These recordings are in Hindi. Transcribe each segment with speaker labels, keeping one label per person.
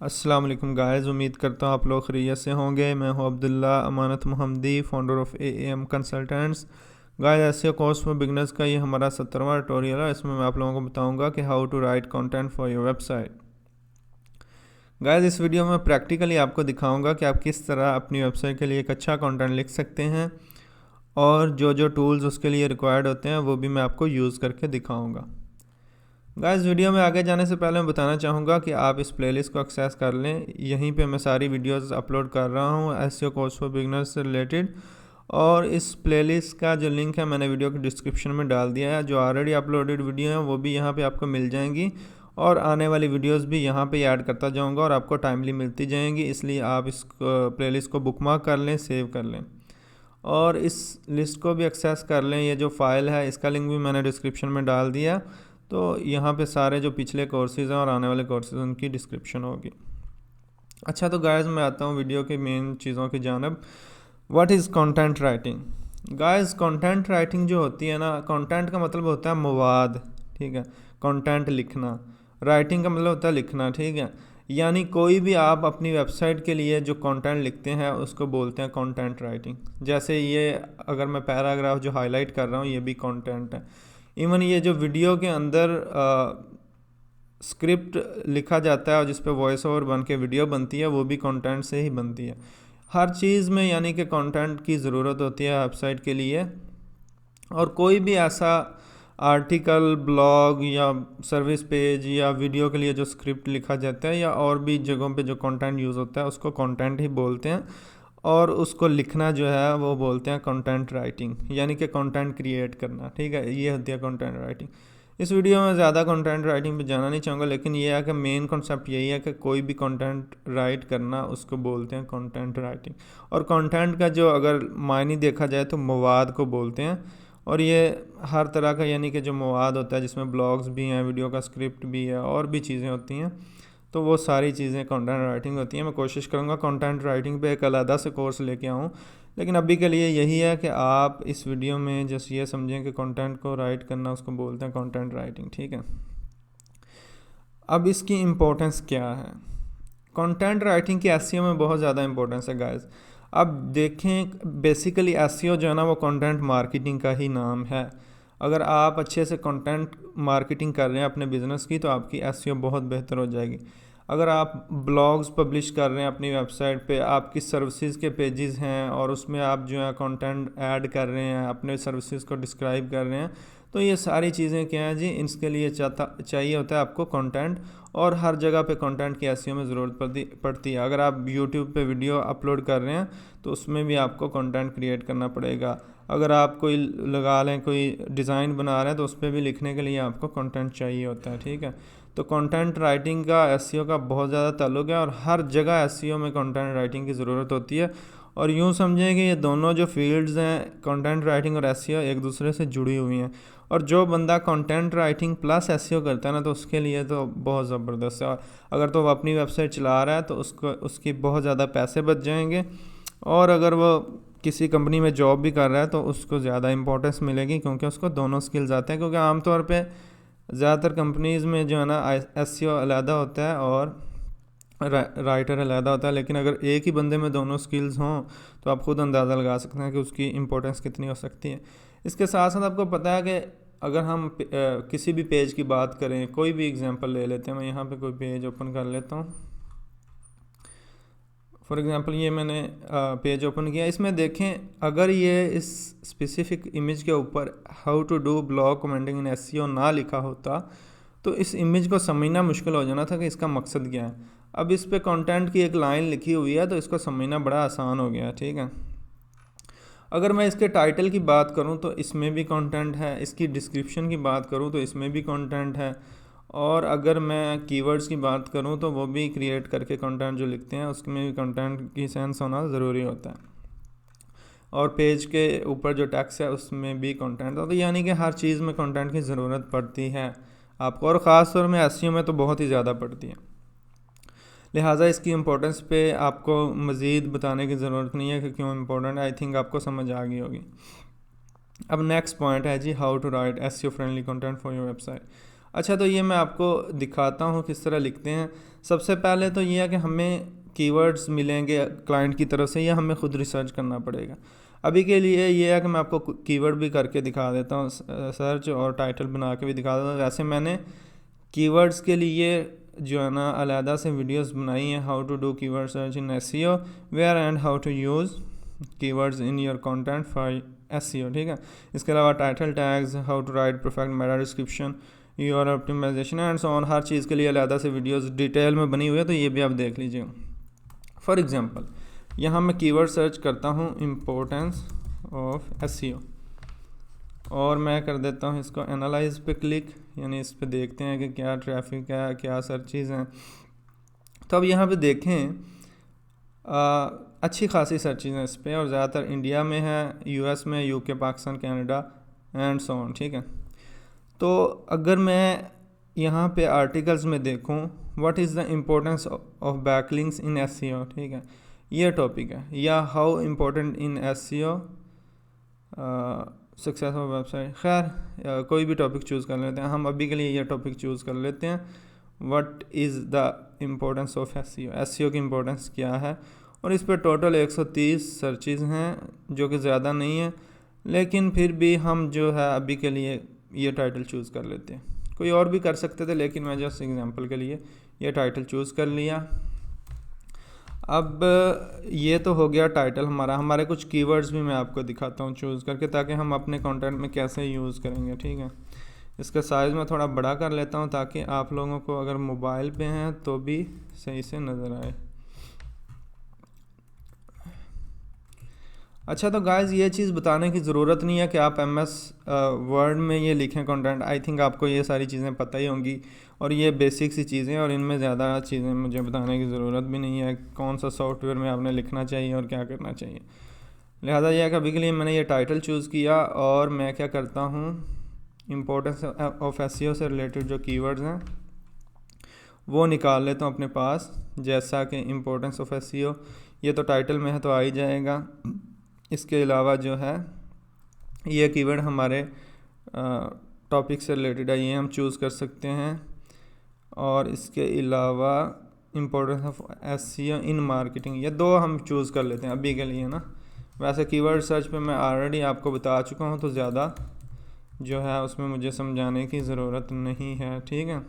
Speaker 1: अस्सलाम वालेकुम गाइस, उम्मीद करता हूँ आप लोग खैरियत से होंगे। मैं हूँ Abdullah Amanat Mohammadi, founder of AM consultants. Guys, SEO course for beginners का ये हमारा 17वां ट्यूटोरियल है। इसमें मैं आप लोगों को बताऊंगा कि how to write content for your website. Guys, इस वीडियो में प्रैक्टिकली आपको दिखाऊंगा कि आप किस तरह अपनी वेबसाइट के लिए एक अच्छा कंटेंट लिख सकते हैं, और जो जो टूल्स उसके लिए रिक्वायर्ड होते हैं वो भी मैं आपको यूज़ करके दिखाऊंगा। गाइस, वीडियो में आगे जाने से पहले मैं बताना चाहूँगा कि आप इस प्लेलिस्ट को एक्सेस कर लें। यहीं पे मैं सारी वीडियोस अपलोड कर रहा हूँ एसईओ कोर्स फॉर बिगिनर्स से रिलेटेड, और इस प्लेलिस्ट का जो लिंक है मैंने वीडियो के डिस्क्रिप्शन में डाल दिया है। जो ऑलरेडी अपलोडेड वीडियो हैं वो भी यहाँ पे आपको मिल जाएंगी, और आने वाली वीडियोस भी यहाँ पे ऐड करता जाऊँगा और आपको टाइमली मिलती जाएंगी। इसलिए आप इस प्लेलिस्ट को बुकमार्क कर लें, सेव कर लें, और इस लिस्ट को भी एक्सेस कर लें। ये जो फाइल है इसका लिंक भी मैंने डिस्क्रिप्शन में डाल दिया, तो यहाँ पे सारे जो पिछले कोर्सेज़ हैं और आने वाले कोर्सेज़ उनकी डिस्क्रिप्शन होगी। अच्छा, तो गाइस मैं आता हूँ वीडियो की मेन चीज़ों की जानब। What is content writing? Guys, content writing जो होती है ना, कंटेंट का मतलब होता है मवाद, ठीक है। कंटेंट लिखना, राइटिंग का मतलब होता है लिखना, ठीक है। यानी कोई भी आप अपनी वेबसाइट के लिए जो कंटेंट लिखते हैं उसको बोलते हैं कंटेंट राइटिंग। जैसे ये अगर मैं पैराग्राफ जो हाईलाइट कर रहा हूँ ये भी कंटेंट है। इवन ये जो वीडियो के अंदर स्क्रिप्ट लिखा जाता है और जिस पे वॉइस ओवर बन के वीडियो बनती है वो भी कंटेंट से ही बनती है। हर चीज़ में यानी कि कंटेंट की ज़रूरत होती है वेबसाइट के लिए। और कोई भी ऐसा आर्टिकल, ब्लॉग या सर्विस पेज या वीडियो के लिए जो स्क्रिप्ट लिखा जाता है या और भी जगहों पे जो कंटेंट यूज़ होता है उसको कंटेंट ही बोलते हैं, और उसको लिखना जो है वो बोलते हैं कंटेंट राइटिंग, यानी कि कंटेंट क्रिएट करना, ठीक है। ये होती है कंटेंट राइटिंग। इस वीडियो में ज़्यादा कंटेंट राइटिंग पे जाना नहीं चाहूँगा, लेकिन ये है कि मेन कॉन्सेप्ट यही है कि कोई भी कंटेंट राइट करना उसको बोलते हैं कंटेंट राइटिंग। और कंटेंट का जो अगर मायने देखा जाए तो मवाद को बोलते हैं, और ये हर तरह का यानी कि जो मवाद होता है जिसमें ब्लॉग्स भी हैं, वीडियो का स्क्रिप्ट भी है और भी चीज़ें होती हैं, तो वो सारी चीज़ें कंटेंट राइटिंग होती हैं। मैं कोशिश करूँगा कंटेंट राइटिंग पे एक अलग से कोर्स लेके आऊँ, लेकिन अभी के लिए यही है कि आप इस वीडियो में जैसे ये समझें कि कंटेंट को राइट करना उसको बोलते हैं कंटेंट राइटिंग, ठीक है। अब इसकी इम्पोर्टेंस क्या है? कंटेंट राइटिंग की एसईओ में बहुत ज़्यादा इंपॉर्टेंस है गाइस। अब देखें, बेसिकली एसईओ जो है ना वो कंटेंट मार्केटिंग का ही नाम है। अगर आप अच्छे से कंटेंट मार्केटिंग कर रहे हैं अपने बिज़नेस की तो आपकी एसईओ बहुत बेहतर हो जाएगी। अगर आप ब्लॉग्स पब्लिश कर रहे हैं अपनी वेबसाइट पे, आपकी सर्विसेज के पेजेस हैं और उसमें आप जो है कंटेंट ऐड कर रहे हैं, अपने सर्विसेज को डिस्क्राइब कर रहे हैं, तो ये सारी चीज़ें क्या हैं जी, इसके लिए चाहिए होता है आपको कंटेंट। और हर जगह पे कंटेंट की एसईओ में ज़रूरत पड़ती है। अगर आप यूट्यूब पे वीडियो अपलोड कर रहे हैं तो उसमें भी आपको कंटेंट क्रिएट करना पड़ेगा। अगर आप कोई लगा लें कोई डिज़ाइन बना रहे हैं तो उस पर भी लिखने के लिए आपको कंटेंट चाहिए होता है, ठीक है। तो कंटेंट राइटिंग का एसईओ का बहुत ज़्यादा ताल्लुक है, और हर जगह एसईओ में कंटेंट राइटिंग की ज़रूरत होती है। और यूँ समझें कि ये दोनों जो फील्ड्स हैं, कंटेंट राइटिंग और एसईओ, एक दूसरे से जुड़ी हुई हैं। और जो बंदा कंटेंट राइटिंग प्लस एसईओ करता है ना, तो उसके लिए तो बहुत ज़बरदस्त है। और अगर तो वो अपनी वेबसाइट चला रहा है तो उसकी बहुत ज़्यादा पैसे बच जाएंगे, और अगर वो किसी कंपनी में जॉब भी कर रहा है तो उसको ज़्यादा इंपॉर्टेंस मिलेगी, क्योंकि उसको दोनों स्किल्स आते हैं। क्योंकि आमतौर पे ज़्यादातर कंपनीज़ में जो है ना एसईओ अलहदा होता है और राइटर अलहदा होता है, लेकिन अगर एक ही बंदे में दोनों स्किल्स हों तो आप खुद अंदाज़ा लगा सकते हैं कि उसकी इम्पोर्टेंस कितनी हो सकती है। इसके साथ साथ आपको पता है कि अगर हम किसी भी पेज की बात करें, कोई भी एग्जांपल ले लेते हैं। मैं यहाँ पे कोई पेज ओपन कर लेता हूँ। फॉर एग्ज़ाम्पल ये मैंने पेज ओपन किया। इसमें देखें, अगर ये इस स्पेसिफिक इमेज के ऊपर how to do blog commenting in SEO ना लिखा होता तो इस इमेज को समझना मुश्किल हो जाना था कि इसका मकसद क्या है। अब इस पे कंटेंट की एक लाइन लिखी हुई है तो इसको समझना बड़ा आसान हो गया, ठीक है। अगर मैं इसके टाइटल की बात करूं तो इसमें भी कंटेंट है, इसकी डिस्क्रिप्शन की बात करूं तो इसमें भी कंटेंट है, और अगर मैं कीवर्ड्स की बात करूं तो वो भी क्रिएट करके कंटेंट जो लिखते हैं उसमें भी कंटेंट की सेंस होना ज़रूरी होता है। और पेज के ऊपर जो टेक्स्ट है उसमें भी कंटेंट होता है, यानी कि हर चीज़ में कंटेंट की ज़रूरत पड़ती है आपको, और ख़ास तौर में एसईओ में तो बहुत ही ज़्यादा पड़ती है। लिहाजा इसकी इम्पोर्टेंस पे आपको मज़ीद बताने की ज़रूरत नहीं है कि क्यों इम्पोर्टेंट है। आई थिंक आपको समझ आ गई होगी। अब नेक्स्ट पॉइंट है जी, how to write SEO friendly content for your website. अच्छा, तो ये मैं आपको दिखाता हूँ किस तरह लिखते हैं। सबसे पहले तो ये है कि हमें कीवर्ड्स मिलेंगे क्लाइंट की तरफ से या हमें खुद रिसर्च करना पड़ेगा। अभी के लिए ये है कि मैं आपको कीवर्ड भी करके दिखा देता हूँ सर्च, और टाइटल बना के भी दिखा देता हूँ। वैसे मैंने कीवर्ड्स के लिए जो है ना अलहदा से वीडियोस बनाई हैं, how to do keyword search in SEO, where and how to use keywords in your content for SEO, ठीक है। इसके अलावा title tags, how to write perfect meta description, your optimization and so on, हर चीज़ के लिए अलहदा से वीडियोस डिटेल में बनी हुई है, तो ये भी आप देख लीजिए। फॉर एग्जांपल यहाँ मैं कीवर्ड सर्च करता हूँ इम्पोर्टेंस ऑफ एसईओ, और मैं कर देता हूँ इसको एनालाइज पे क्लिक, यानी इस पे देखते हैं कि क्या ट्रैफिक है, क्या सर्चेज हैं। तो अब यहाँ पे देखें अच्छी खासी सर्चेज हैं इस पे, और ज़्यादातर इंडिया में है, यूएस में, UK, Pakistan, Canada and so on, ठीक है। तो अगर मैं यहाँ पे आर्टिकल्स में देखूँ what is the importance of backlinks in SEO, ठीक है, ये टॉपिक है, या how important in SEO success of website, खैर कोई भी टॉपिक चूज़ कर लेते हैं। हम अभी के लिए ये टॉपिक चूज़ कर लेते हैं, what is the importance of SEO, SEO की इम्पोर्टेंस क्या है। और इस पर टोटल 130 सर्चेज़ हैं, जो कि ज़्यादा नहीं है, लेकिन फिर भी हम जो है अभी के लिए ये टाइटल चूज़ कर लेते हैं। कोई और भी कर सकते थे, लेकिन मैं जस्ट एग्जांपल के लिए ये टाइटल चूज़ कर लिया। अब ये तो हो गया टाइटल हमारा। हमारे कुछ कीवर्ड्स भी मैं आपको दिखाता हूँ चूज़ करके, ताकि हम अपने कंटेंट में कैसे यूज़ करेंगे, ठीक है। इसका साइज़ मैं थोड़ा बड़ा कर लेता हूँ ताकि आप लोगों को अगर मोबाइल पे हैं तो भी सही से नज़र आए। अच्छा, तो गाइज़ ये चीज़ बताने की ज़रूरत नहीं है कि आप MS वर्ड में ये लिखें कंटेंट। आई थिंक आपको ये सारी चीज़ें पता ही होंगी, और ये बेसिक सी चीज़ें, और इनमें ज़्यादा चीज़ें मुझे बताने की ज़रूरत भी नहीं है, कौन सा सॉफ्टवेयर में आपने लिखना चाहिए और क्या करना चाहिए। लिहाजा यह है कि अभी के लिए मैंने ये टाइटल चूज़ किया, और मैं क्या करता हूँ, इम्पोर्टेंस ऑफ एसईओ से रिलेटेड जो कीवर्ड्स हैं वो निकाल लेता हूँ अपने पास। जैसा कि इम्पोर्टेंस ऑफ एसईओ ये तो टाइटल में है तो आ ही जाएगा। इसके अलावा जो है ये कीवर्ड हमारे टॉपिक से रिलेटेड है, ये हम चूज़ कर सकते हैं। और इसके अलावा importance of SEO in marketing, ये दो हम चूज़ कर लेते हैं अभी के लिए ना। वैसे कीवर्ड सर्च पे मैं ऑलरेडी आपको बता चुका हूँ, तो ज़्यादा जो है उसमें मुझे समझाने की ज़रूरत नहीं है, ठीक है।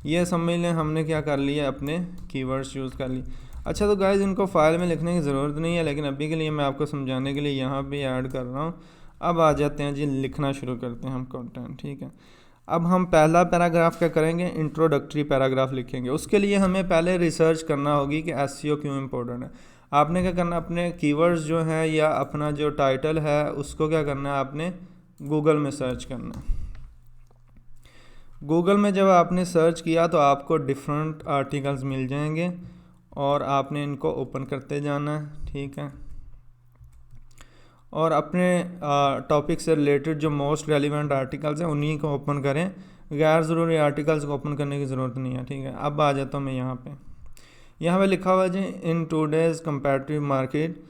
Speaker 1: ये समझ लें हमने क्या कर लिया, अपने कीवर्ड्स चूज़ कर ली। अच्छा, तो गाइज़ इनको फ़ाइल में लिखने की ज़रूरत नहीं है, लेकिन अभी के लिए मैं आपको समझाने के लिए यहाँ पे ऐड कर रहा हूँ। अब आ जाते हैं जी, लिखना शुरू करते हैं हम कंटेंट, ठीक है। अब हम पहला पैराग्राफ क्या करेंगे, इंट्रोडक्टरी पैराग्राफ लिखेंगे। उसके लिए हमें पहले रिसर्च करना होगी कि एसईओ क्यों इम्पोर्टेंट है। आपने क्या करना, अपने कीवर्ड्स जो हैं या अपना जो टाइटल है उसको क्या करना है, आपने गूगल में सर्च करना है। गूगल में जब आपने सर्च किया तो आपको डिफरेंट आर्टिकल्स मिल जाएंगे, और आपने इनको ओपन करते जाना है, ठीक है। और अपने टॉपिक से रिलेटेड जो मोस्ट रेलिवेंट आर्टिकल्स हैं उन्हीं को ओपन करें, गैर ज़रूरी आर्टिकल्स को ओपन करने की ज़रूरत नहीं है, ठीक है। अब आ जाता हूँ मैं यहाँ पे लिखा हुआ है जी, in today's competitive market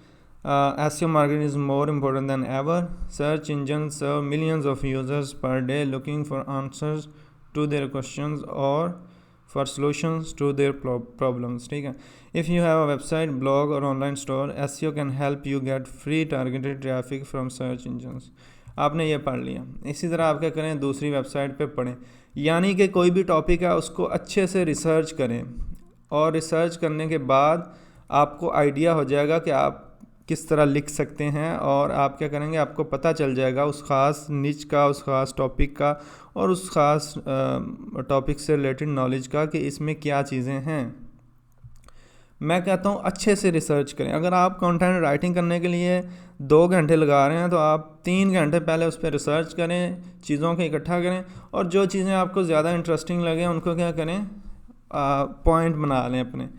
Speaker 1: SEO market is more important than ever, search engine serve millions of users per day looking for answers to their questions और for solutions to their problems, ठीक है। If you have a website, blog or online store, SEO can help you get free targeted traffic from search engines। आपने ये पढ़ लिया। इसी तरह आप क्या करें, दूसरी वेबसाइट पे पढ़ें, यानी कि कोई भी टॉपिक है उसको अच्छे से रिसर्च करें, और रिसर्च करने के बाद आपको आइडिया हो जाएगा कि आप किस तरह लिख सकते हैं, और आप क्या करेंगे, आपको पता चल जाएगा उस ख़ास निच का, उस ख़ास टॉपिक का, और उस ख़ास टॉपिक से रिलेटेड नॉलेज का, कि इसमें क्या चीज़ें हैं। मैं कहता हूँ अच्छे से रिसर्च करें। अगर आप कंटेंट राइटिंग करने के लिए 2 घंटे लगा रहे हैं तो आप 3 घंटे पहले उस पर रिसर्च करें, चीज़ों को इकट्ठा करें, और जो चीज़ें आपको ज़्यादा इंटरेस्टिंग लगे उनको क्या करें, पॉइंट बना लें, अपने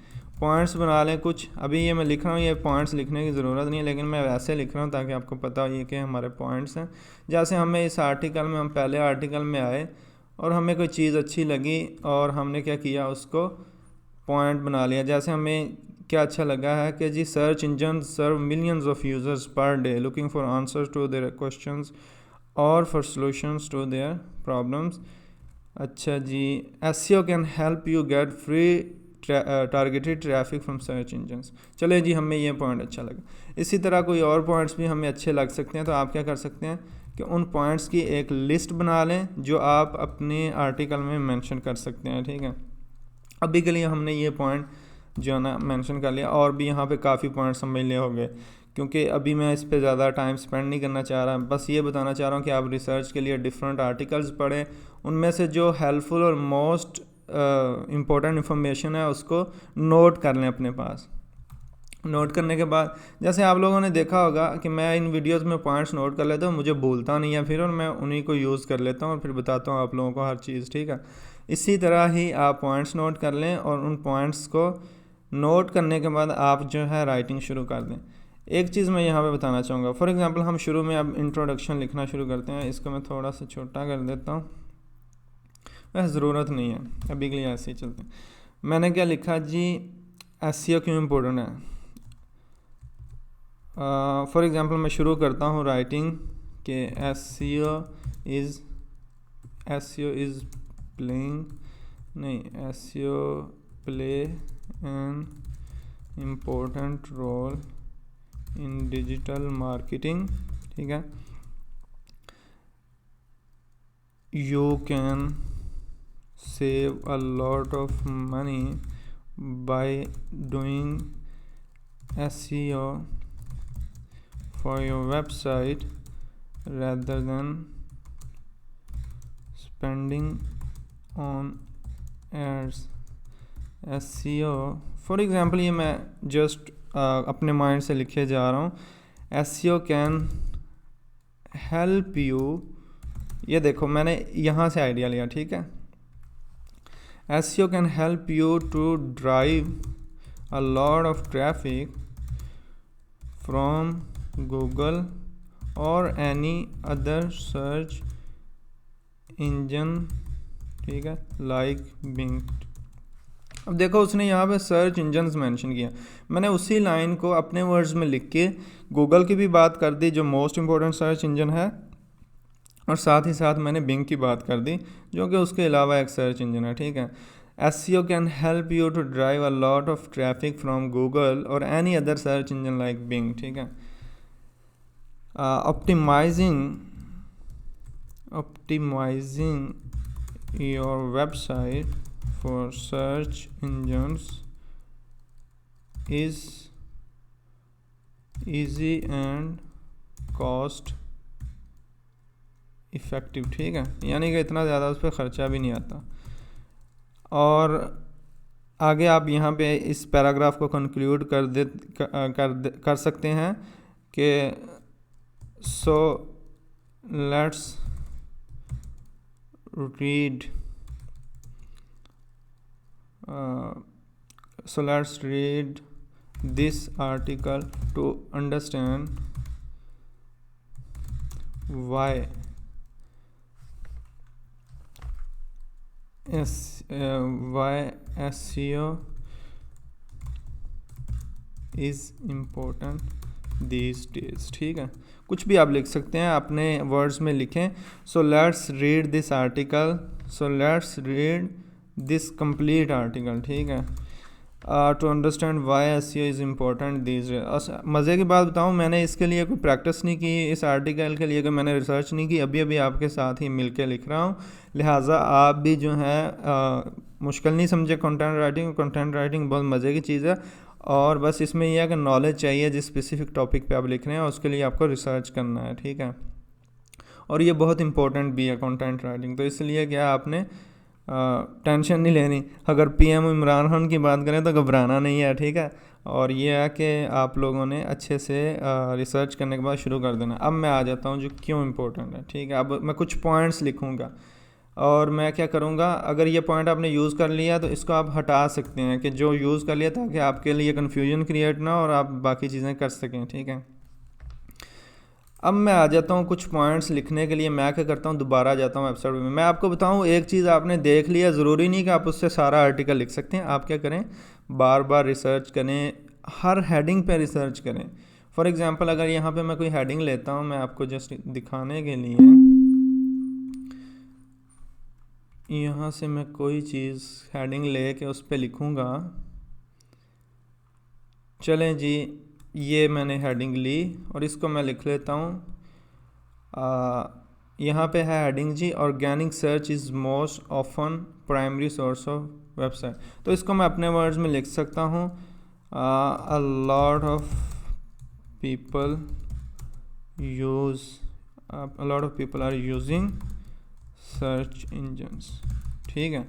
Speaker 1: पॉइंट्स बना लें कुछ। अभी ये मैं लिख रहा हूँ, ये पॉइंट्स लिखने की ज़रूरत नहीं है, लेकिन मैं वैसे लिख रहा हूँ ताकि आपको पता हो ये कि हमारे पॉइंट्स हैं। जैसे हमें इस आर्टिकल में, हम पहले आर्टिकल में आए और हमें कोई चीज़ अच्छी लगी और हमने क्या किया, उसको पॉइंट बना लिया। जैसे हमें क्या अच्छा लगा है कि जी, search engine serve millions of users per day looking for answers to their questions और for solutions to their problems. अच्छा जी, SEO can help you get free targeted traffic from search engines. चले जी, हमें ये पॉइंट अच्छा लगा। इसी तरह कोई और पॉइंट्स भी हमें अच्छे लग सकते हैं, तो आप क्या कर सकते हैं कि उन पॉइंट्स की एक लिस्ट बना लें जो आप अपने आर्टिकल में मेंशन कर सकते हैं, ठीक है। अभी के लिए हमने ये पॉइंट जो है ना मेंशन कर लिया, और भी यहाँ पे काफ़ी पॉइंट समझ लिए हो गए, क्योंकि अभी मैं इस पे ज़्यादा टाइम स्पेंड नहीं करना चाह रहा। बस ये बताना चाह रहा हूँ कि आप रिसर्च के लिए डिफरेंट आर्टिकल्स पढ़ें, उनमें से जो हेल्पफुल और मोस्ट इम्पोर्टेंट इन्फॉर्मेशन है उसको नोट कर लें अपने पास। नोट करने के बाद जैसे आप लोगों ने देखा होगा कि मैं इन वीडियोस में पॉइंट्स नोट कर लेता हूँ, मुझे भूलता नहीं है फिर, और मैं उन्हीं को यूज़ कर लेता हूँ और फिर बताता हूँ आप लोगों को हर चीज़, ठीक है। इसी तरह ही आप पॉइंट्स नोट कर लें और उन पॉइंट्स को नोट करने के बाद आप जो है राइटिंग शुरू कर दें। एक चीज़ मैं यहाँ पे बताना चाहूँगा, फॉर एग्ज़ाम्पल हम शुरू में अब इंट्रोडक्शन लिखना शुरू करते हैं। इसको मैं थोड़ा सा छोटा कर देता हूँ, वैसे ज़रूरत नहीं है, अभी के लिए ऐसे ही चलते हैं। मैंने क्या लिखा जी, SEO क्यों इम्पोर्टेंट है। फॉर एग्ज़ाम्पल मैं शुरू करता हूँ राइटिंग के SEO इज़ प्लेइंग नहीं SEO play an important role in digital marketing, ठीक है। You can save a lot of money by doing SEO for your website rather than spending on ads। SEO for example ये मैं जस्ट अपने माइंड से लिखे जा रहा हूँ। SEO कैन हेल्प यू, ये देखो मैंने यहाँ से आइडिया लिया, ठीक है। SEO can help you to drive a lot of traffic from Google or any other search engine, ठीक है, like Bing। अब देखो उसने यहाँ पे सर्च इंजन्स मेंशन किया, मैंने उसी लाइन को अपने वर्ड्स में लिख के गूगल की भी बात कर दी जो मोस्ट इम्पोर्टेंट सर्च इंजन है, और साथ ही साथ मैंने बिंग की बात कर दी जो कि उसके अलावा एक सर्च इंजन है, ठीक है। SEO can help you to drive a lot of traffic from Google और any other search engine like Bing, ठीक है। Optimising your website for search engines is easy and cost effective, ठीक है, यानी कि इतना ज़्यादा उस पर ख़र्चा भी नहीं आता। और आगे आप यहाँ पे इस पैराग्राफ को कंक्लूड कर सकते हैं कि सो let's read this article to understand why SEO is important these days, ठीक है। कुछ भी आप लिख सकते हैं, अपने वर्ड्स में लिखें। So let's read this article, so let's read this complete article, ठीक है, to understand why SEO is important these days. मज़े की बात बताऊँ, मैंने इसके लिए कोई प्रैक्टिस नहीं की, इस आर्टिकल के लिए कोई मैंने रिसर्च नहीं की, अभी अभी आपके साथ ही मिल के लिख रहा हूँ। लिहाजा आप भी जो है मुश्किल नहीं समझे कंटेंट राइटिंग। कंटेंट राइटिंग बहुत मज़े की चीज़ है, और बस इसमें यह है कि नॉलेज चाहिए जिस स्पेसिफिक टॉपिक पे आप लिख रहे हैं, उसके लिए आपको रिसर्च करना है, ठीक है। और ये बहुत इंपॉर्टेंट भी है कंटेंट राइटिंग, तो इसलिए क्या आपने टेंशन नहीं लेनी। अगर PM इमरान खान की बात करें तो घबराना नहीं है, ठीक है। और ये है कि आप लोगों ने अच्छे से रिसर्च करने के बाद शुरू कर देना। अब मैं आ जाता हूँ जो क्यों इम्पोर्टेंट है, ठीक है। अब मैं कुछ पॉइंट्स लिखूँगा और मैं क्या करूँगा, अगर ये पॉइंट आपने यूज़ कर लिया तो इसको आप हटा सकते हैं कि जो यूज़ कर लिया, ताकि आपके लिए कन्फ्यूजन क्रिएट ना और आप बाकी चीज़ें कर सकें, ठीक है। अब मैं आ जाता हूँ कुछ पॉइंट्स लिखने के लिए। मैं क्या करता हूँ, दोबारा जाता हूँ वेबसाइट में। मैं आपको बताऊँ, एक चीज़ आपने देख लिया, ज़रूरी नहीं कि आप उससे सारा आर्टिकल लिख सकते हैं। आप क्या करें, बार बार रिसर्च करें, हर हेडिंग पे रिसर्च करें। फॉर एग्ज़ाम्पल अगर यहाँ पे मैं कोई हेडिंग लेता हूँ, मैं आपको जस्ट दिखाने के लिए यहाँ से मैं कोई चीज़ हेडिंग ले के उस पर लिखूँगा। चलें जी, ये मैंने हेडिंग ली और इसको मैं लिख लेता हूँ। यहाँ पे है हेडिंग जी, organic search is most often primary source of website. तो इसको मैं अपने वर्ड्स में लिख सकता हूँ, a lot of people are using search engines. ठीक है,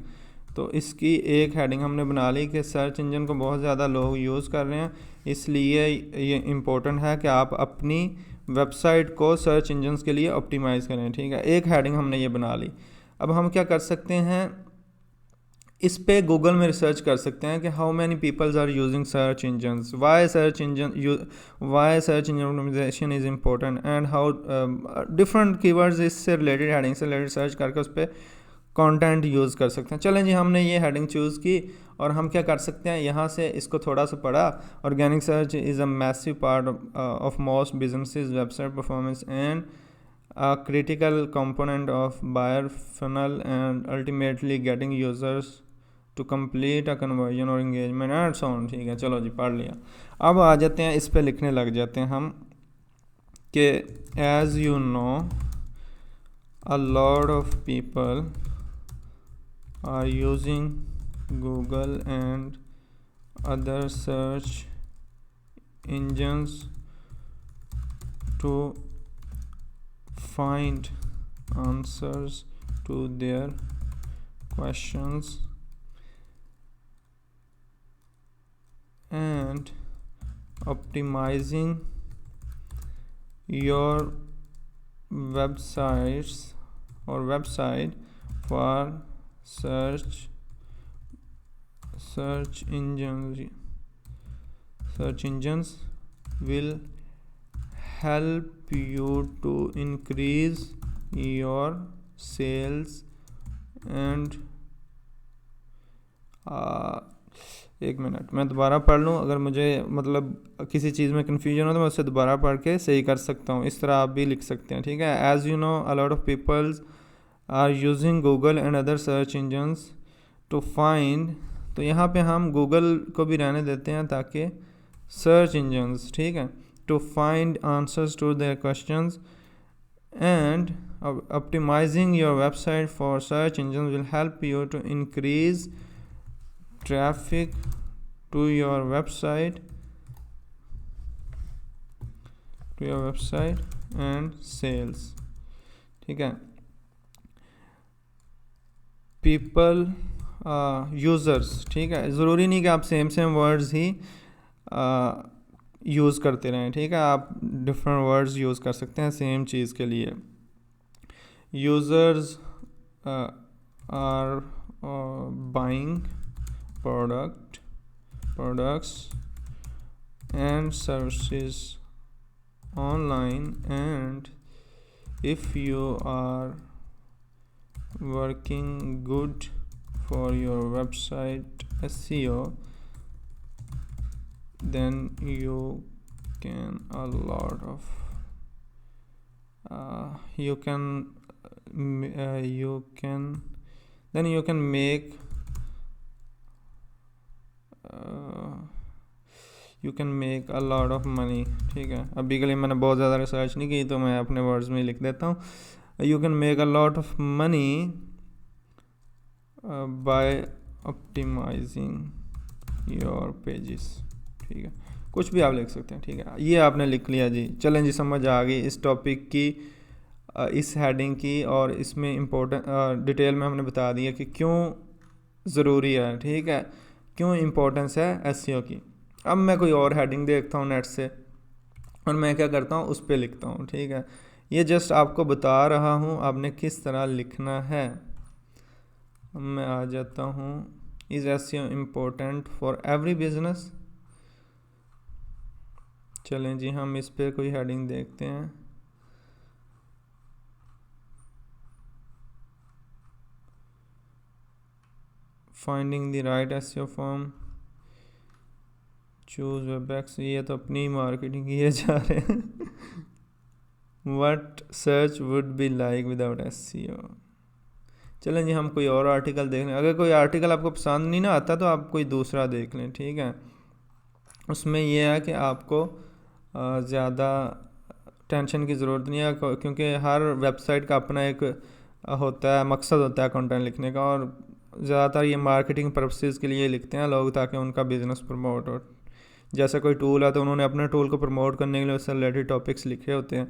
Speaker 1: तो इसकी एक हेडिंग हमने बना ली कि सर्च इंजन को बहुत ज़्यादा लोग यूज़ कर रहे हैं, इसलिए ये इम्पोर्टेंट है कि आप अपनी वेबसाइट को सर्च इंजन्स के लिए ऑप्टिमाइज़ करें। ठीक है, एक हेडिंग हमने ये बना ली। अब हम क्या कर सकते हैं, इस पे गूगल में रिसर्च कर सकते हैं कि how many peoples are using search engines, why search engine optimization is important and how different keywords इससे रिलेटेड, हेडिंग से रिलेटेड सर्च करके उस पर कंटेंट यूज़ कर सकते हैं। चलें जी, हमने ये हेडिंग चूज़ की और हम क्या कर सकते हैं, यहाँ से इसको थोड़ा सा पढ़ा। Organic search is a massive part of most businesses website performance and a critical component of buyer funnel and ultimately getting users to complete a conversion or engagement and so on। ठीक है, चलो जी पढ़ लिया। अब आ जाते हैं, इस पे लिखने लग जाते हैं हम कि as you know a lot of people are using Google and other search engines to find answers to their questions and optimizing your website for search engines will help you to increase your sales and एक मिनट मैं दोबारा पढ़ लूँ, अगर मुझे मतलब किसी चीज़ में कन्फ्यूजन हो तो मैं उससे दोबारा पढ़ के सही कर सकता हूँ। इस तरह आप भी लिख सकते हैं। ठीक है, as you know a lot of peoples are using Google and other search engines to find, तो यहाँ पे हम गूगल को भी रहने देते हैं ताकि सर्च इंजन्स, ठीक है, to find answers to their questions and optimizing your website for search engines will help you to increase traffic to your website and sales। ठीक है, people users, ठीक है, ज़रूरी नहीं कि आप सेम वर्ड्स ही यूज़ करते रहें। ठीक है, आप डिफरेंट वर्ड्स यूज़ कर सकते हैं सेम चीज़ के लिए। Users are buying products and services online, and if you are working good for your website SEO, then you can make a lot of money। ठीक है, अभी के लिए मैंने बहुत ज़्यादा रिसर्च नहीं की तो मैं अपने वर्ड्स में लिख देता हूँ, you can make a lot of money by optimizing your pages। ठीक है, कुछ भी आप लिख सकते हैं। ठीक है, ये आपने लिख लिया जी। चलें जी, समझ आ गई इस टॉपिक की, इस हेडिंग की, और इसमें इम्पोर्टेंट डिटेल में हमने बता दिया कि क्यों ज़रूरी है। ठीक है, क्यों इम्पोर्टेंस है एसईओ की। अब मैं कोई और हेडिंग देखता हूँ नेट से और मैं क्या करता हूँ, उस पर लिखता हूँ। ठीक है, ये जस्ट आपको बता रहा हूँ आपने किस तरह लिखना है। मैं आ जाता हूँ, is SEO important for every business. चलें जी, हम इस पे कोई हेडिंग देखते हैं। Finding the right SEO form, choose Webex, ये तो अपनी मार्केटिंग किए जा रहे हैं। What search would be like without SEO, चलें जी, हम कोई और आर्टिकल देख लें। अगर कोई आर्टिकल आपको पसंद नहीं ना आता तो आप कोई दूसरा देख लें, ठीक है। उसमें यह है कि आपको ज़्यादा टेंशन की ज़रूरत नहीं है, क्योंकि हर वेबसाइट का अपना एक होता है, मकसद होता है कंटेंट लिखने का, और ज़्यादातर ये मार्केटिंग पर्पसेस के लिए लिखते हैं लोग, ताकि उनका बिज़नेस प्रमोट हो। जैसे कोई टूल है तो उन्होंने अपने टूल को प्रमोट करने के लिए उससे रिलेटेड टॉपिक्स लिखे होते हैं,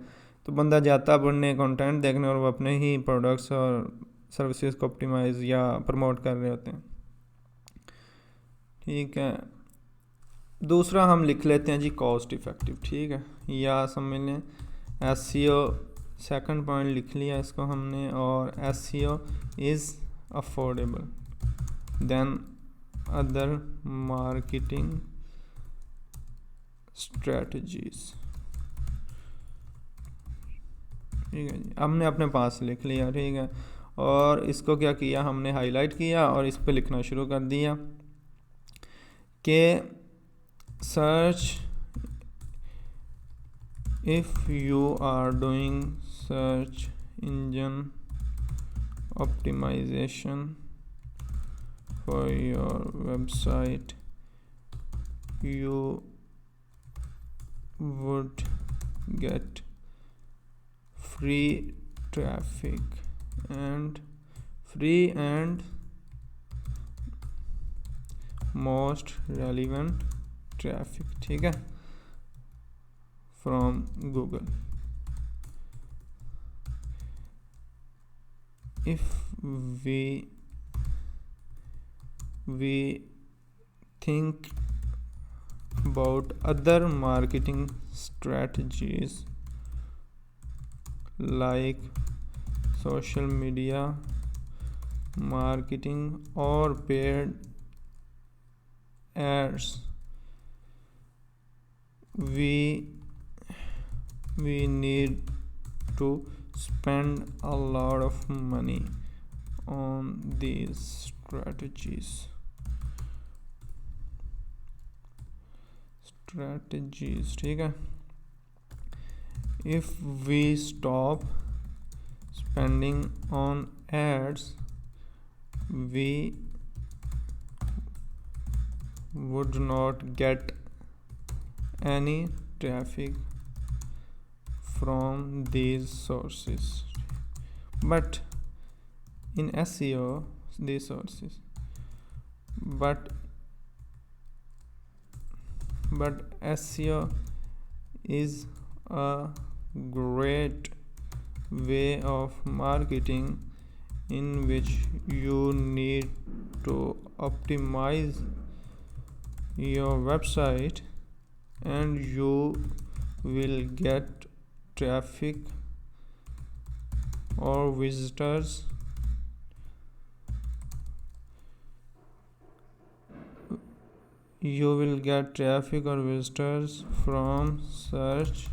Speaker 1: तो बंदा जाता पढ़ने, कंटेंट देखने, और वो अपने ही प्रोडक्ट्स और सर्विसेज को ऑप्टिमाइज़ या प्रमोट कर रहे होते हैं, ठीक है। दूसरा हम लिख लेते हैं जी कॉस्ट इफ़ेक्टिव, ठीक है, या समझ लें SEO। सेकंड पॉइंट लिख लिया इसको हमने, और SEO is affordable than other marketing strategies, ठीक है जी। हमने अपने पास लिख लिया, ठीक है, और इसको क्या किया, हमने हाईलाइट किया और इस पे लिखना शुरू कर दिया कि search, if you are doing search engine optimization for your website, you would get free traffic and most relevant traffic, ठीक है, from Google. If we think about other marketing strategies like social media marketing or paid ads, we need to spend a lot of money on these strategies, ठीक है। If we stop spending on ads, we would not get any traffic from these sources, but in SEO these sources, but SEO is a great way of marketing in which you need to optimize your website and you will get traffic or visitors from search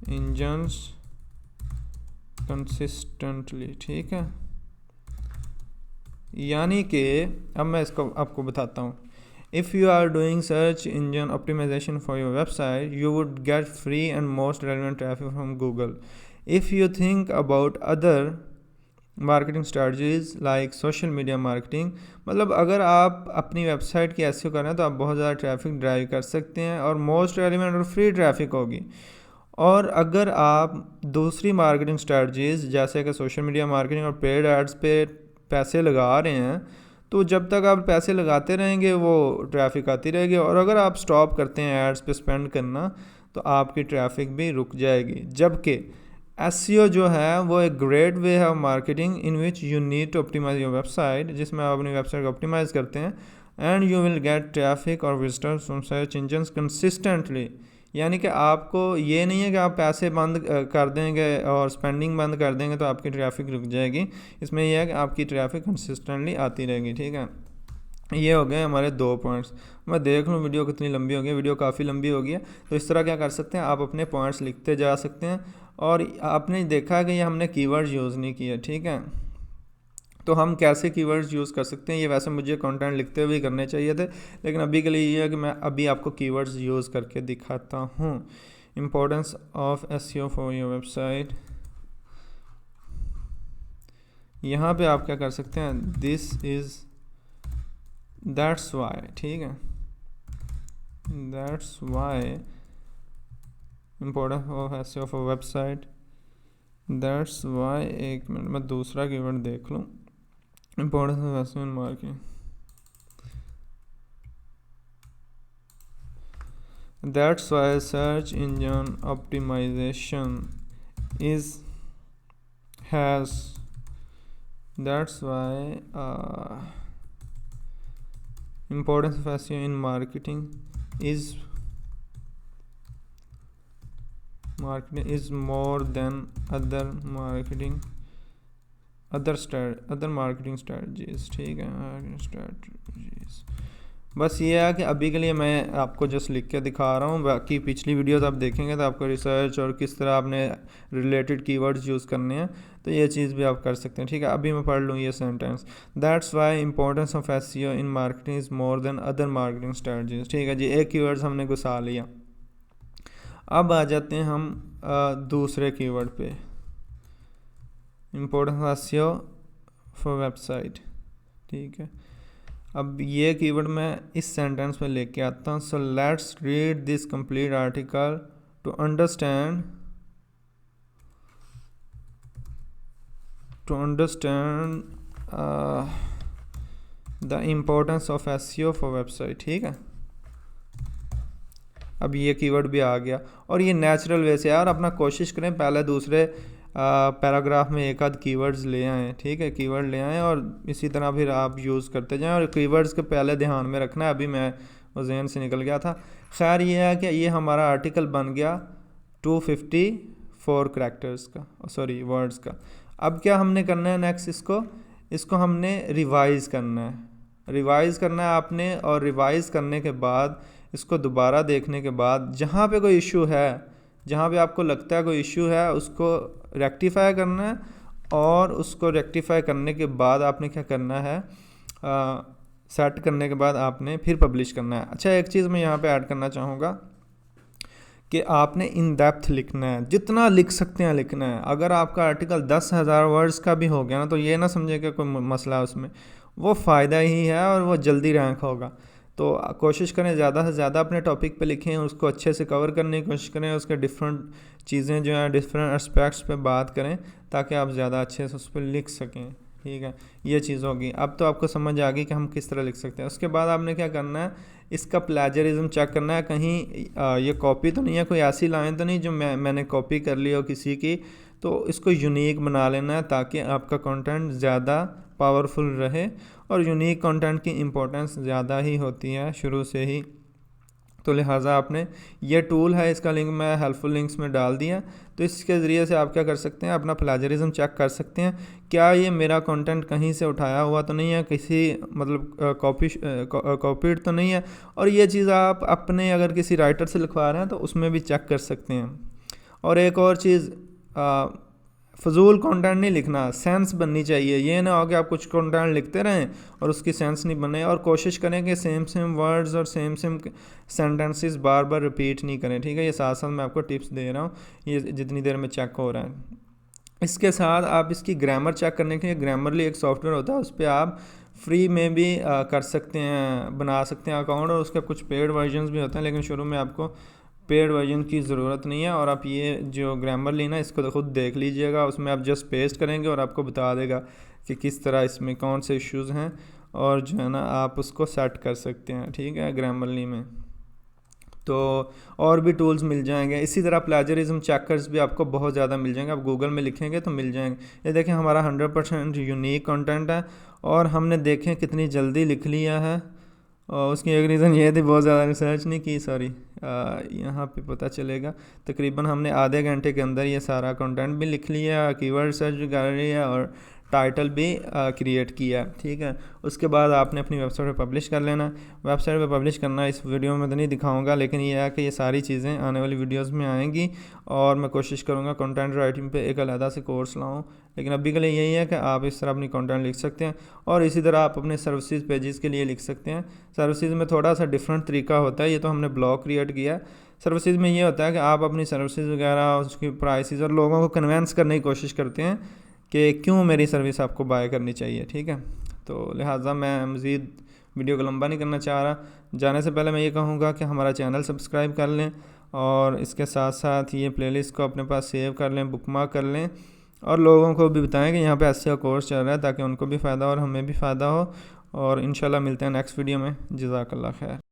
Speaker 1: engines consistently, ठीक है। यानी कि अब मैं इसको आपको बताता हूँ। If you are doing search engine optimization for your website, you would get free and most relevant traffic from Google. If you think about other marketing strategies like social media marketing, मतलब अगर आप अपनी वेबसाइट की SEO कर रहे हैं तो आप बहुत ज़्यादा ट्रैफिक ड्राइव कर सकते हैं और मोस्ट रेलिवेंट और फ्री ट्रैफिक होगी। और अगर आप दूसरी मार्केटिंग स्ट्रेटजीज़ जैसे कि सोशल मीडिया मार्केटिंग और पेड एड्स पे पैसे लगा रहे हैं, तो जब तक आप पैसे लगाते रहेंगे वो ट्रैफिक आती रहेगी, और अगर आप स्टॉप करते हैं एड्स पे स्पेंड करना तो आपकी ट्रैफिक भी रुक जाएगी। जबकि SEO जो है वो एक ग्रेट वे है marketing in which you need to optimise your website, जिसमें आप अपनी वेबसाइट को ऑप्टिमाइज़ करते हैं, and you will get traffic और visitors from search engines consistently. यानी कि आपको ये नहीं है कि आप पैसे बंद कर देंगे और स्पेंडिंग बंद कर देंगे तो आपकी ट्रैफिक रुक जाएगी। इसमें यह है कि आपकी ट्रैफिक कंसिस्टेंटली आती रहेगी, ठीक है। ये हो गए हमारे 2 पॉइंट्स। मैं देख लूँ वीडियो कितनी लंबी हो गई, वीडियो काफ़ी लंबी हो गई है। तो इस तरह क्या कर सकते हैं, आप अपने पॉइंट्स लिखते जा सकते हैं। और आपने देखा कि ये हमने कीवर्ड्स यूज़ नहीं किए, ठीक है। तो हम कैसे कीवर्ड्स यूज़ कर सकते हैं, ये वैसे मुझे कंटेंट लिखते हुए करने चाहिए थे, लेकिन अभी के लिए ये है कि मैं अभी आपको कीवर्ड्स यूज़ करके दिखाता हूँ। Importance of SEO for your website, यहाँ पे आप क्या कर सकते हैं, दिस इज़ दैट्स वाई, ठीक है, that's why importance of SEO of a website, that's why, एक मिनट मैं दूसरा कीवर्ड देख लूँ, importance of SEO in marketing, that's why search engine optimization is has that's why importance of SEO in marketing is more than other marketing strategies, ठीक है, strategies। बस ये है कि अभी के लिए मैं आपको जस्ट लिख के दिखा रहा हूँ, बाकी पिछली वीडियोस आप देखेंगे तो आपको रिसर्च और किस तरह आपने रिलेटेड कीवर्ड्स यूज़ करने हैं, तो ये चीज़ भी आप कर सकते हैं, ठीक है। अभी मैं पढ़ लूँ ये sentence, that's why importance of SEO in marketing is more than other marketing strategies, ठीक है जी। एक कीवर्ड्स हमने घुसा लिया। अब आ जाते हैं हम दूसरे कीवर्ड पे, importance of SEO for website, ठीक है। अब ये कीवर्ड मैं इस सेंटेंस में लेके आता हूँ। सो let's read this complete article to understand the importance of SEO for website, ठीक है। अब ये कीवर्ड भी आ गया और ये नेचुरल वे से यार अपना कोशिश करें पहले दूसरे पैराग्राफ में एक आध कीवर्ड्स ले आएँ, ठीक है, कीवर्ड ले आएँ और इसी तरह फिर आप यूज़ करते जाएं और कीवर्ड्स के पहले ध्यान में रखना है। अभी मैं वो जहन से निकल गया था। खैर ये है कि ये हमारा आर्टिकल बन गया 254 करैक्टर्स का, सॉरी वर्ड्स का। अब क्या हमने करना है नेक्स्ट, इसको हमने रिवाइज़ करना है आपने, और रिवाइज़ करने के बाद इसको दोबारा देखने के बाद जहाँ पे कोई इशू है, जहाँ पे आपको लगता है कोई इशू है, उसको रेक्टिफाई करना है और उसको रेक्टिफाई करने के बाद आपने क्या करना है, सेट करने के बाद आपने फिर पब्लिश करना है। अच्छा, एक चीज़ मैं यहाँ पे ऐड करना चाहूँगा कि आपने इन डेप्थ लिखना है, जितना लिख सकते हैं लिखना है। अगर आपका आर्टिकल 10,000 वर्ड्स का भी हो गया ना, तो ये ना समझे कि कोई मसला है उसमें, वो फ़ायदा ही है और वो जल्दी रैंक होगा। तो कोशिश करें ज़्यादा से ज़्यादा अपने टॉपिक पे लिखें, उसको अच्छे से कवर करने की कोशिश करें, उसके डिफरेंट चीज़ें जो हैं डिफरेंट एस्पेक्ट्स पे बात करें ताकि आप ज़्यादा अच्छे से उस पर लिख सकें, ठीक है। ये चीज़ होगी। अब तो आपको समझ आ गई कि हम किस तरह लिख सकते हैं। उसके बाद आपने क्या करना है, इसका प्लेजरिज्म चेक करना है, कहीं ये कॉपी तो नहीं है, कोई ऐसी लाइन तो नहीं जो मैंने कॉपी कर ली हो किसी की। तो इसको यूनिक बना लेना है ताकि आपका कंटेंट ज़्यादा पावरफुल रहे, और यूनिक कंटेंट की इम्पोर्टेंस ज़्यादा ही होती है शुरू से ही। तो लिहाजा आपने ये टूल है, इसका लिंक मैं हेल्पफुल लिंक्स में डाल दिया। तो इसके ज़रिए से आप क्या कर सकते हैं, अपना प्लेजरिज्म चेक कर सकते हैं, क्या ये मेरा कंटेंट कहीं से उठाया हुआ तो नहीं है, किसी मतलब कॉपीड तो नहीं है। और ये चीज़ आप अपने अगर किसी राइटर से लिखवा रहे हैं तो उसमें भी चेक कर सकते हैं। और एक और चीज़, फजूल कंटेंट नहीं लिखना, सेंस बननी चाहिए। ये ना हो कि आप कुछ कंटेंट लिखते रहें और उसकी सेंस नहीं बने। और कोशिश करें कि सेम वर्ड्स और सेम सेंटेंसेस बार बार रिपीट नहीं करें, ठीक है। ये साथ साथ मैं आपको टिप्स दे रहा हूँ, ये जितनी देर में चेक हो रहा है। इसके साथ आप इसकी ग्रामर चेक करने के लिए ग्रामरली एक सॉफ्टवेयर होता है, उस पर आप फ्री में भी कर सकते हैं, बना सकते हैं अकाउंट, और उसके कुछ पेड वर्जन्स भी होते हैं, लेकिन शुरू में आपको पेड वर्जन की ज़रूरत नहीं है। और आप ये जो ग्रामरली ना, इसको खुद देख लीजिएगा, उसमें आप जस्ट पेस्ट करेंगे और आपको बता देगा कि किस तरह इसमें कौन से इश्यूज़ हैं, और जो है ना आप उसको सेट कर सकते हैं, ठीक है, ग्रामरली में। तो और भी टूल्स मिल जाएंगे। इसी तरह प्लेजरिज्म चेकर्स भी आपको बहुत ज़्यादा मिल जाएंगे, आप गूगल में लिखेंगे तो मिल जाएंगे। ये देखें, हमारा 100% यूनिक कंटेंट है और हमने देखें कितनी जल्दी लिख लिया है। और उसकी एक रीज़न ये थी, बहुत ज़्यादा रिसर्च नहीं की, सॉरी, यहाँ पे पता चलेगा। तकरीबन हमने आधे घंटे के अंदर ये सारा कंटेंट भी लिख लिया, कीवर्ड रिसर्च भी कर लिया और टाइटल भी क्रिएट किया, ठीक है। उसके बाद आपने अपनी वेबसाइट पे पब्लिश कर लेना। वेबसाइट पे पब्लिश करना इस वीडियो में तो नहीं दिखाऊंगा, लेकिन ये है कि ये सारी चीज़ें आने वाली वीडियोस में आएंगी और मैं कोशिश करूँगा कंटेंट राइटिंग पे एक अलग से कोर्स लाऊँ। लेकिन अभी के लिए यही है कि आप इस तरह अपनी कंटेंट लिख सकते हैं, और इसी तरह आप अपने सर्विसेज पेजेस के लिए लिख सकते हैं। सर्विसेज में थोड़ा सा डिफरेंट तरीका होता है, ये तो हमने ब्लॉग क्रिएट किया है। सर्विसेज में ये होता है कि आप अपनी सर्विसेज वगैरह, उसकी प्राइसेस और लोगों को कन्वेंस करने की कोशिश करते हैं कि क्यों मेरी सर्विस आपको बाय करनी चाहिए। ठीक है, तो लिहाजा मैं मज़ीद वीडियो को लंबा नहीं करना चाह रहा। जाने से पहले मैं ये कहूँगा कि हमारा चैनल सब्सक्राइब कर लें और इसके साथ साथ ये प्लेलिस्ट को अपने पास सेव कर लें, बुकमार्क कर लें और लोगों को भी बताएं कि यहाँ पे SEO कोर्स चल रहा है, ताकि उनको भी फ़ायदा हो और हमें भी फ़ायदा हो। और इंशाल्लाह मिलते हैं नेक्स्ट वीडियो में। जज़ाकल्लाह खैर।